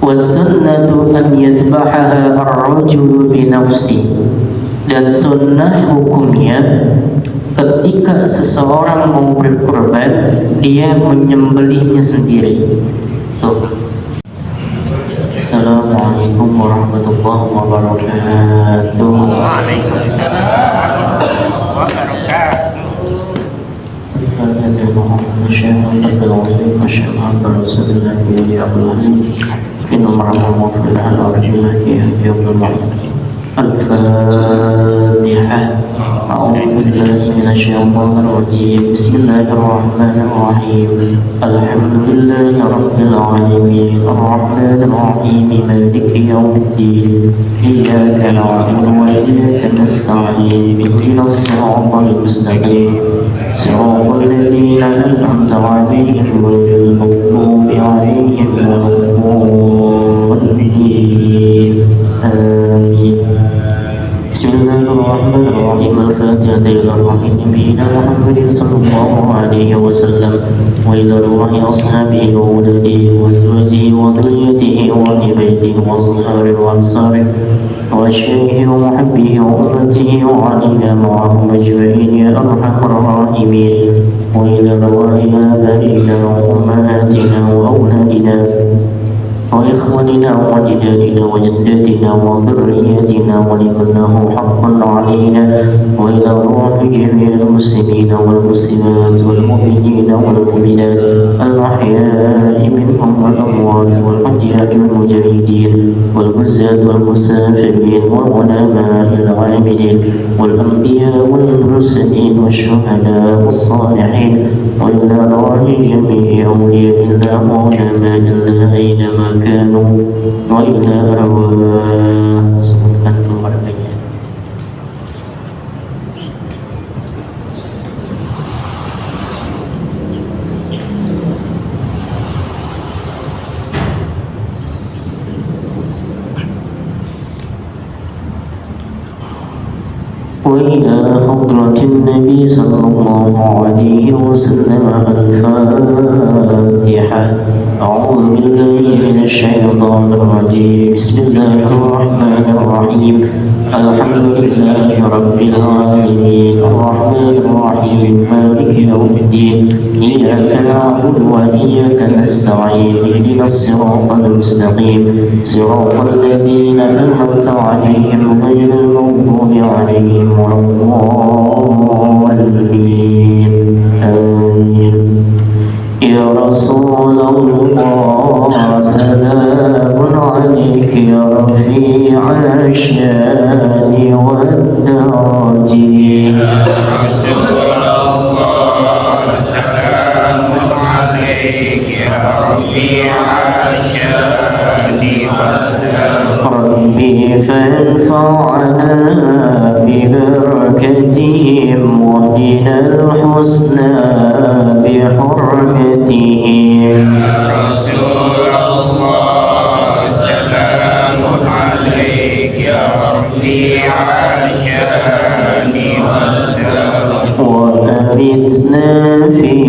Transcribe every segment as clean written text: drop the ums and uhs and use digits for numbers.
Wasunnatu an yadhbahaha ar-rajulu binafsi. Dan sunnah hukumnya ketika seseorang mau berkorban, dia menyembelihnya sendiri. Tuh. Assalamualaikum warahmatullahi wabarakatuh. Waalaikumsalam wabarakatuh. الفاتحة. أعوذ بالله من الشيطان الرجيم. بسم الله الرحمن الرحيم. الحمد لله رب العالمين الرحمن الرحيم مالك يوم الدين إياك نعبد وإياك نستعين اهدنا الصراط المستقيم صراط الذين أنعمت عليهم غير المغضوب عليهم ولا الضالين. آمين. Bismillahirrahmanirrahim. Al-Fatihah ila Nabiyyina Muhammadin sallallahu alaihi wasallam wa ila ruhi ashabihi wa uladihi wa azwajihi wa dhurriyyatihi wa ahli baitihi wa azhari wa ansari wa asyaihi wa muhabbihi wa ummatihi wa alina ma'ahum ajma'in ya arhamar rahimin. Wa ila ruhi abaina wa ummahatina wa awladina وإخواننا وأجدادنا وجداتنا وذرياتنا ولمن له حق علينا وإلى روح جميع المسلمين والمسلمات والمؤمنين والمؤمنات الأحياء منهم والأموات والحجاج والمجاهدين والغزاة والمسافرين والعلماء العاملين والأنبياء والمرسلين والشهداء والصالحين وإلى روح جميع أولياء الله وعلماء الله أينما كانوا وإلى أرواح سبحان الله. وإلى حضرة النبي صلى الله عليه وسلم. الفاتحة. أعوذ بالله من الشيطان الرجيم. بسم الله الرحمن الرحيم. الحمد لله رب العالمين الرحمن الرحيم مالك يوم الدين إياك نعبد وإياك نستعين اهدنا الصراط المستقيم صراط الذين أنعمت عليهم غير المغضوب عليهم ولا الضالين. آمين. يا رسول الله سلام عليك يا رفيع الشان والدرج. Ya Rasulullah salamun alaik ya rafi'al syani wal ربي فانفعنا ببركتهم واهدنا الحسنى بحرمتهم. Rasulullah salamun alaik ya rafi'al syani wal وأمتنا في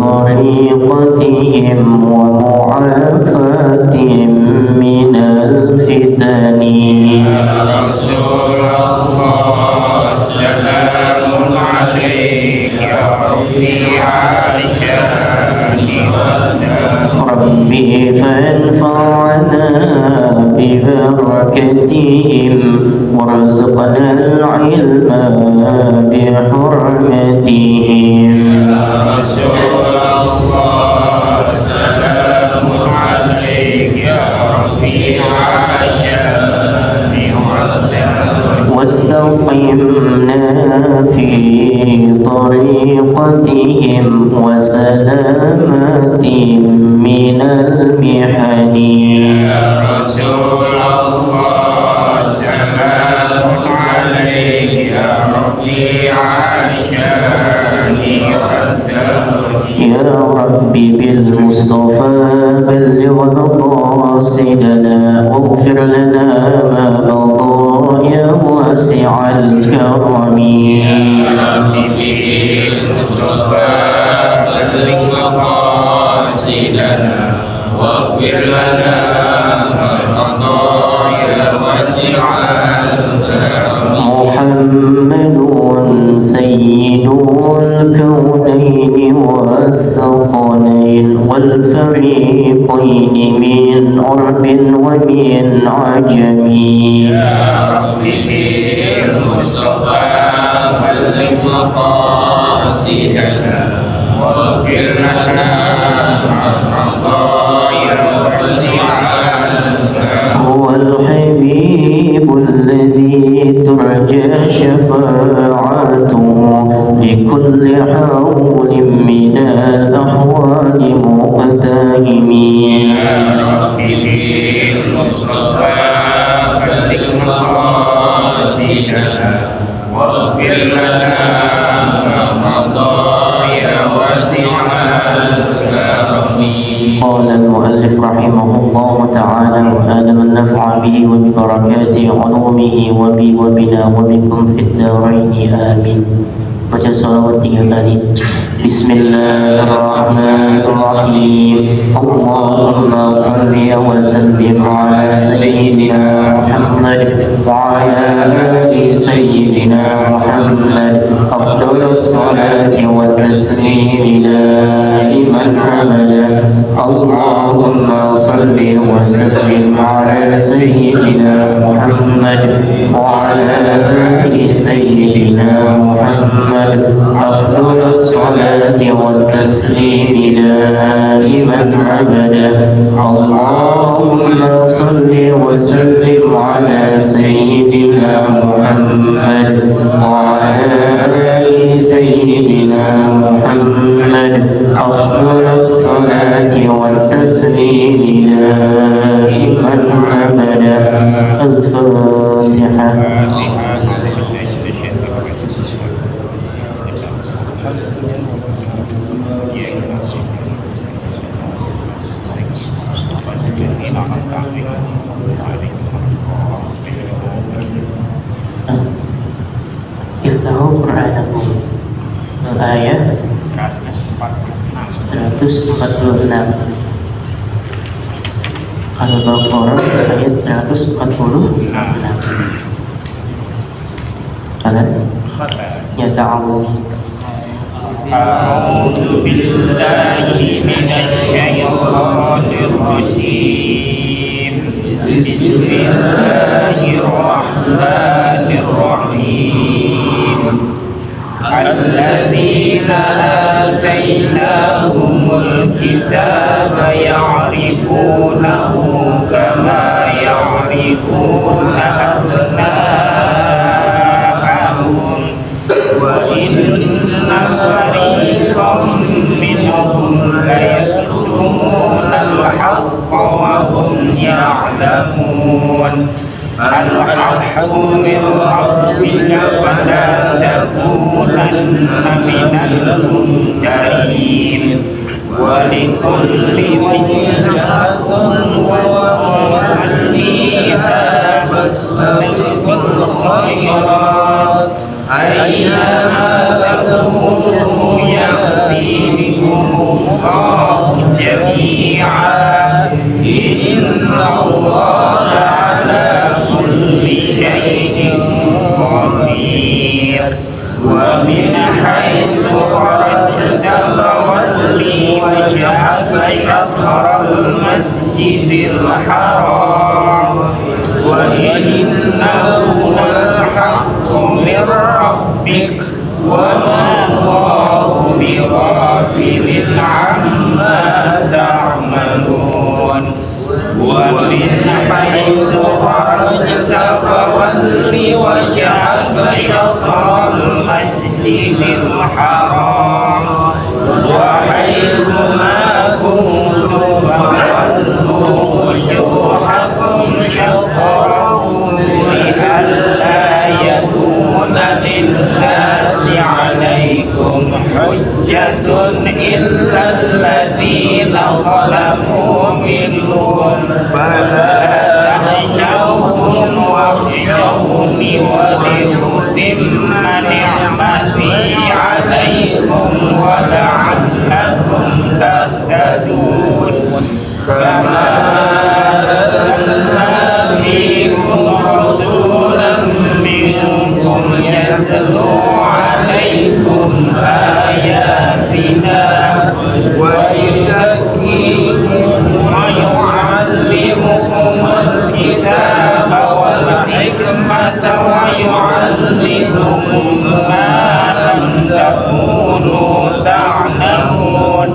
طريقتهم ومعافاة من الفتن. Rasulullah salamun alaik ya rafi'al syani wal ربي فانفعنا ببركتهم وارزقنا العلم بحرمتهم. Rasulullah salamun alaik ya rafi'al syani wal واستقمنا في طريقتهم وسلامة من المحن. Rasulullah salamun alaik ya rafi'al syani wal يا ربي بالمصطفى بلغ مقاصدنا واغفر لنا ما مضى يا واسع الكرم. بالمصطفى بلغ مقاصدنا واغفر لنا واسع الكرم محمد سيد الكونين والثقلين والفريقين من عرب ومن عجم. يا رب بالمصطفى بلغ مقاصدنا واغفر لنا خطايا واسع الكرم. هو الحبيب الذي ترجى شفاعته لكل حول من الأحوال مقتهم. يا رب بالمصطفى بلغ مقاصدنا واغفر لنا خطايا واسع الكرم. قال المؤلف رحمه الله تعالى: وآدم النفع به وببركات علومه وبي وبنا وبكم في الدارين آمين. Baca salawat 3 kali. Bismillahirrahmanirrahim. Allahumma salli wa sallim ala sayyidina Muhammad wa ala ali sayyidina Muhammad. Afdalus salati wa taslim daiman abada. Allahumma salli wa sallim ala sayyidina Muhammad wa ala ali sayyidina Muhammad. أفضل الصلاة والتسليم دائما أبدا. اللهم صل وسلم على سيدنا محمد وعلى آل سيدنا محمد. أفضل الصلاة والتسليم دائما أبدا. الفاتحة. Iftahu Qur'anakum. Ayat 146. Al-Baqarah ayat 146. Alas? Ya ta'awuz. أعوذ بالله من الشيطان الرجيم. بسم الله الرحمن الرحيم. الذين آتيناهم الكتاب يعرفونه كما يعرفون أبناءهم وإن فريقا منهم ليكتمون الحق وهم يعلمون. الحق من ربك فلا تكونن من الممترين. ولكل وجهة هو موليها فاستبقوا الخيرات أينما تكونوا يأتي بكم الله جميعا. إن الله على كل شيء قدير. ومن حيث خرجت فولي وجهك شطر المسجد الحرام وإنه للحق من ربك وما الله بغافل عما تعملون. ومن حيث خرجت فول وجهك شطر المسجد الحرام وحيث ما كنتم فولوا وجوهكم شطره لئلا يكون للناس عليكم حجة إلا الذين ظلموا منهم فلا تخشوهم واخشوني ولأتم نعمتي عليكم ولعلكم تهتدون. كما أرسلنا فيكم الحكمة ويعلمكم ما لم تكونوا تعلمون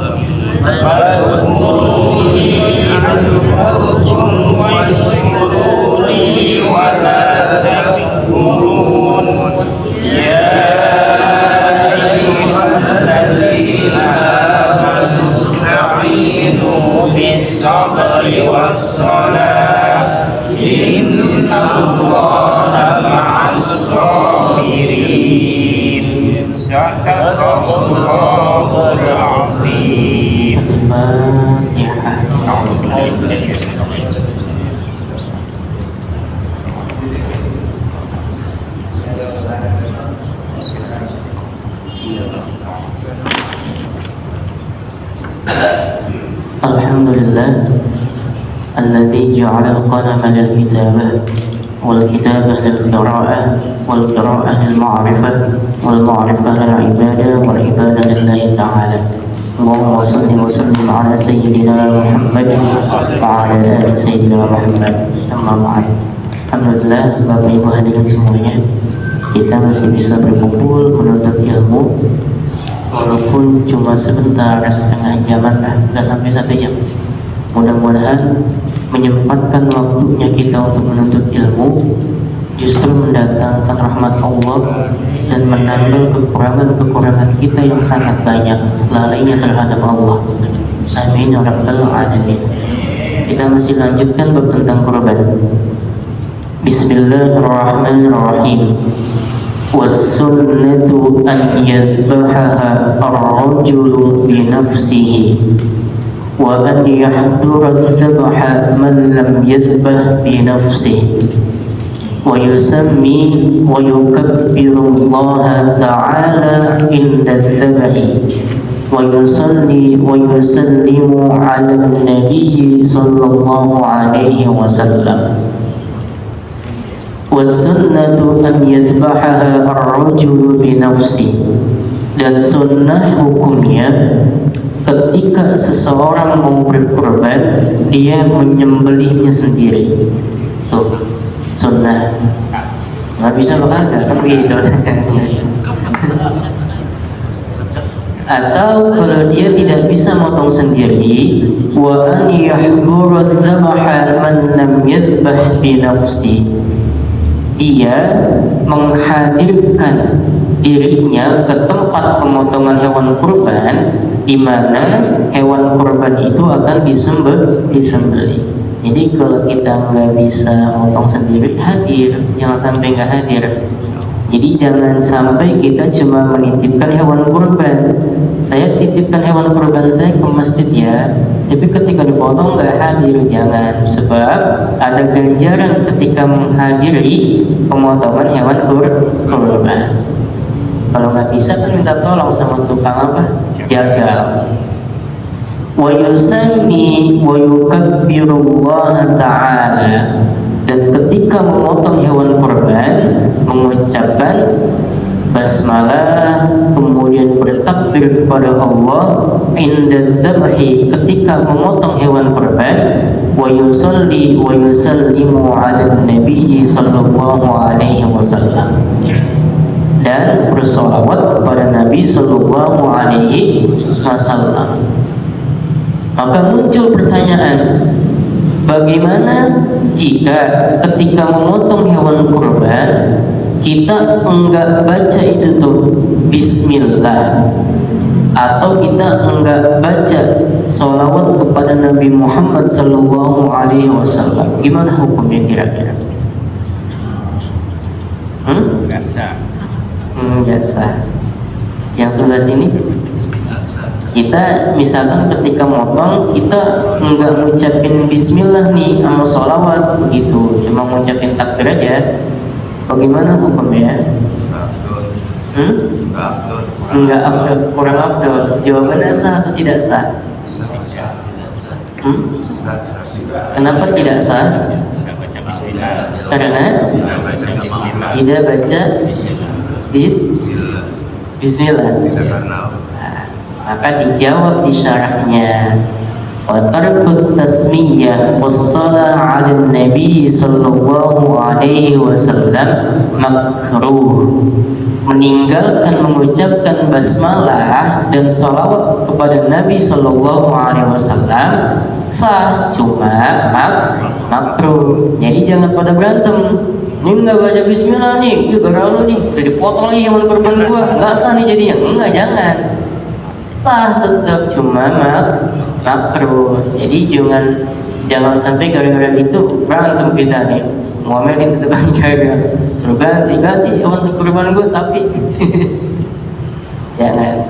فاذكروني أذكركم واشكروا لي ولا تكفرون يا أيها الذين آمنوا استعينوا بالصبر والصلاة إن الله مع الصابرين صدق الله العظيم. الفاتحة. أعوذ بالله من الشيطان الرجيم. Alhamdulillah alladzi ja'ala al-qalama lil-kitabah wal-kitabah lil-qira'ah wal-qira'ah lil-ma'rifah wal-ma'rifah lil-ibadah wal-ibadah lillahi ta'ala. Allahumma salli wa sallim ala sayyidina Muhammad wa ala ali sayyidina Muhammad. Amma ba'd. Alhamdulillah, Bapak Ibu hadirin semuanya, kita masih bisa berkumpul menuntut ilmu walaupun cuma sebentar, setengah jaman lah, nggak sampai 1 jam. Mudah-mudahan menyempatkan waktunya kita untuk menuntut ilmu justru mendatangkan rahmat Allah dan menambal kekurangan-kekurangan kita yang sangat banyak lalainya terhadap Allah. Amin ya rabbal alamin. Kita masih lanjutkan bab tentang korban. Bismillahirrahmanirrahim. Was-sunnatu an yadhbahaha ar-rajulu bi nafsihi wa an yahdura adh-dhabha man lam yadhbah bi nafsihi wa yusammi wa yukabbiru Allah ta'ala inda adh-dhabhi wa yusalli wa yusallimu 'ala an-nabiy sallallahu alaihi wasallam. Was-sunnatu an yadhbahaha ar-rajulu bi nafsi. Dan sunnah hukumnya ketika seseorang mau berkorban dia menyembelihnya sendiri. Tuh, sunnah. Nggak bisa berkata kan begitu. Atau kalau dia tidak bisa motong sendiri, wa an yahdura adh-dhabha man lam yadhbah bi nafsi. Dia menghadirkan dirinya ke tempat pemotongan hewan kurban di mana hewan kurban itu akan disembelih. Jadi kalau kita nggak bisa motong sendiri, hadir, jangan sampai nggak hadir. Jadi jangan sampai kita cuma menitipkan hewan kurban. Saya titipkan hewan kurban saya ke masjid ya, tapi ketika dipotong nggak hadir, jangan. Sebab ada ganjaran ketika menghadiri pemotongan hewan kurban. Kalau nggak bisa kan minta tolong sama tukang apa? Jagal. Wa yusammi wa yukabbirullaha ta'ala. Dan ketika memotong hewan kurban mengucapkan basmalah, kemudian bertakbir kepada Allah inda dzabhi, ketika memotong hewan kurban, wa yusalli wa yusallimu 'ala nabi sallallahu alaihi wasallam, dan bersolawat kepada Nabi sallallahu alaihi wasallam. Maka muncul pertanyaan, bagaimana jika ketika memotong hewan kurban kita enggak baca itu tuh bismillah, atau kita enggak baca sholawat kepada Nabi Muhammad sallallahu alaihi wasallam? Gimana hukumnya kira-kira? Nggak sah. Nggak sah. Yang sebelah sini, kita misalkan ketika motong kita enggak ngucapin bismillah nih sama sholawat begitu, cuma ngucapin takbir aja, bagaimana hukumnya? Enggak afdol, kurang afdol. Jawabannya sah atau tidak sah? Kenapa tidak sah? Karena tidak baca bismillah. Maka dijawab di syarahnya, wa tarkut tasmiyah wassalah ala nabi sallallahu alaihi wasallam makruh. Meninggalkan mengucapkan basmalah dan salawat kepada Nabi sallallahu alaihi wasallam sah, cuma makruh. Jadi jangan pada berantem. Ini nggak baca bismillah nih, gara lu nih, udah dipotong lagi yang korban gua, nggak sah nih jadinya. Enggak, jangan. Sah tetap, cuma makruh. Jadi jangan sampai gara-gara itu berantem kita nih. Muhammad itu tukang jaga, suruh ganti hewan kurban gue sapi. Jangan.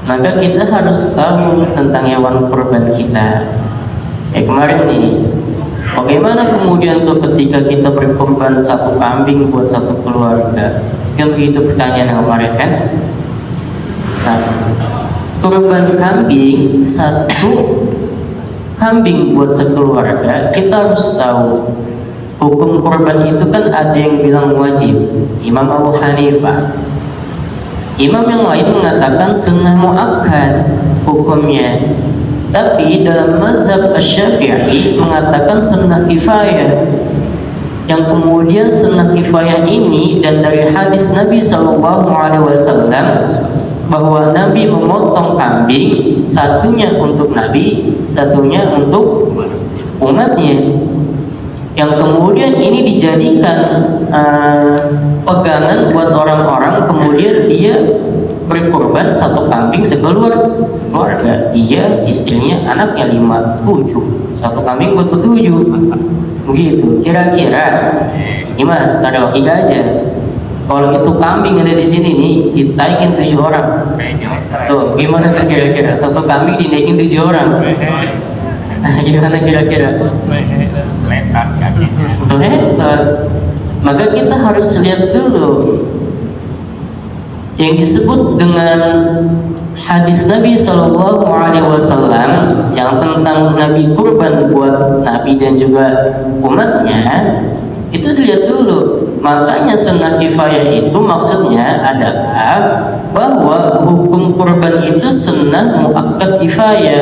Maka kita harus tahu tentang hewan kurban kita. Kemarin nih, bagaimana kemudian tuh ketika kita berkorban satu kambing buat satu keluarga? Yang begitu pertanyaan yang kemarin kan? Nah, kurban kambing satu kambing buat sekeluarga, kita harus tahu hukum korban itu kan ada yang bilang wajib, Imam Abu Hanifah. Imam yang lain mengatakan sunnah muakkad hukumnya. Tapi dalam mazhab Asy-Syafi'i mengatakan sunnah kifayah. Yang kemudian sunnah kifayah ini dan dari hadis Nabi Shallallahu Alaihi Wasallam bahwa Nabi memotong kambing, satunya untuk Nabi, satunya untuk umatnya. Yang kemudian ini dijadikan pegangan buat orang-orang, kemudian dia berkorban satu kambing sekeluarga, dia, istrinya, anaknya 5, 7, satu kambing buat 7, begitu. Kira-kira ini mas, ada logika aja. Kalau itu kambing ada di sini nih, ditaikin 7 orang, tuh gimana tuh kira-kira? Satu kambing dinaikin 7 orang. Gimana kira-kira? Letak. Maka kita harus lihat dulu yang disebut dengan hadis Nabi Shallallahu Alaihi Wasallam yang tentang Nabi kurban buat Nabi dan juga umatnya, itu dilihat dulu. Makanya sunnah kifayah itu maksudnya adalah bahwa hukum kurban itu sunnah muakkad kifayah.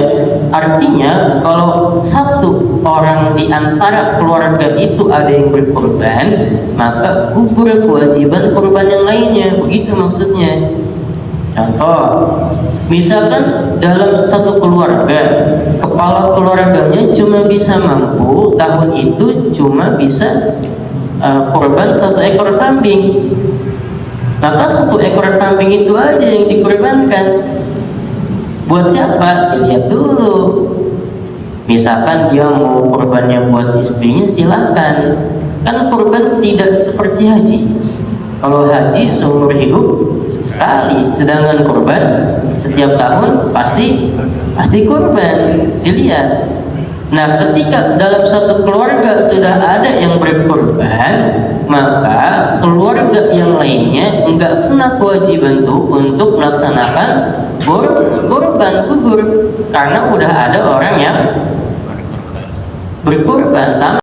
Artinya kalau satu orang di antara keluarga itu ada yang berkorban, maka gugur kewajiban korban yang lainnya. Begitu maksudnya. Contoh, misalkan dalam satu keluarga, kepala keluarganya cuma bisa mampu tahun itu cuma bisa korban 1 ekor kambing, maka 1 ekor kambing itu aja yang dikorbankan. Buat siapa? Dilihat dulu. Misalkan dia mau korbannya buat istrinya, silahkan. Kan korban tidak seperti haji. Kalau haji seumur hidup sekali, sedangkan korban setiap tahun pasti korban. Dilihat. Nah, ketika dalam satu keluarga sudah ada yang berkorban, maka keluarga yang lainnya enggak kena kewajiban tuh untuk melaksanakan korban, gugur, karena udah ada orang yang berkorban.